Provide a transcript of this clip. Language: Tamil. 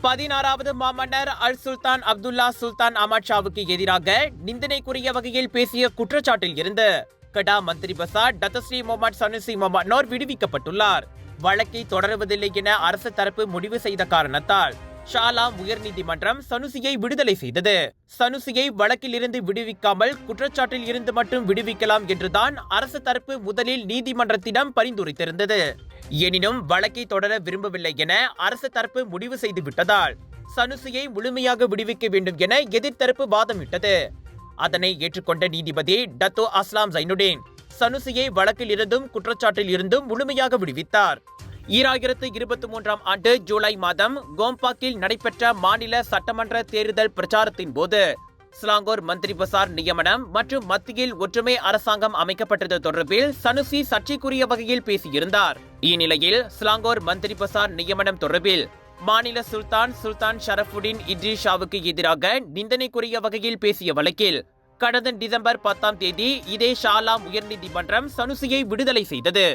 16வது மாமன்னர் அல் சுல்தான் அப்துல்லா சுல்தான் அஹமத் ஷாவுக்கு எதிராக நிந்தனைக்குரிய வகையில் பேசிய குற்றச்சாட்டில் இருந்து கடா மந்திரி பசார் டத்தஸ்ரீ முகமது சனுசி முகமது விடுவிக்கப்பட்டுள்ளார். வழக்கை தொடருவதில்லை என அரசு தரப்பு முடிவு செய்த காரணத்தால் ஷாலாம் உயர்நீதிமன்றம் சனுசியை விடுதலை செய்தது. சனுசியை வழக்கில் இருந்து விடுவிக்காமல் குற்றச்சாட்டில் இருந்து மட்டும் விடுவிக்கலாம் என்றுதான் அரசு தரப்பு முதலில் நீதிமன்றத்திடம் பரிந்துரைத்திருந்தது. எனினும் வழக்கை தொடர விரும்பவில்லை என அரசு தரப்பு முடிவு செய்து விட்டதால் சனுசியை முழுமையாக விடுவிக்க வேண்டும் என எதிர்த்தரப்பு வாதமிட்டது. அதனை ஏற்றுக்கொண்ட நீதிபதி டத்தோ அஸ்லாம் ஜைனுடீன் சனுசியை வழக்கில் இருந்தும் குற்றச்சாட்டில் இருந்தும் முழுமையாக விடுவித்தார். 2023ஆம் ஆண்டு ஜூலை மாதம் கோம்பாக்கில் நடைபெற்ற மாநில சட்டமன்ற தேர்தல் பிரச்சாரத்தின் போது ஸ்லாங்கூர் மந்திரி பசார் நியமனம் மற்றும் மத்தியில் ஒற்றுமை அரசாங்கம் அமைக்கப்பட்டது தொடர்பில் சனுசி சர்ச்சைக்குரிய வகையில் பேசியிருந்தார். இந்நிலையில் ஸ்லாங்கூர் மந்திரி பசார் நியமனம் தொடர்பில் மாநில சுல்தான் ஷரஃபுடின் இட்ரிஸ் ஷாவுக்கு எதிராக நிந்தனைக்குரிய வகையில் பேசிய வழக்கில் கடந்த டிசம்பர் 10ஆம் தேதி இதே ஷாலாம் உயர்நீதிமன்றம் சனுசியை விடுதலை செய்தது.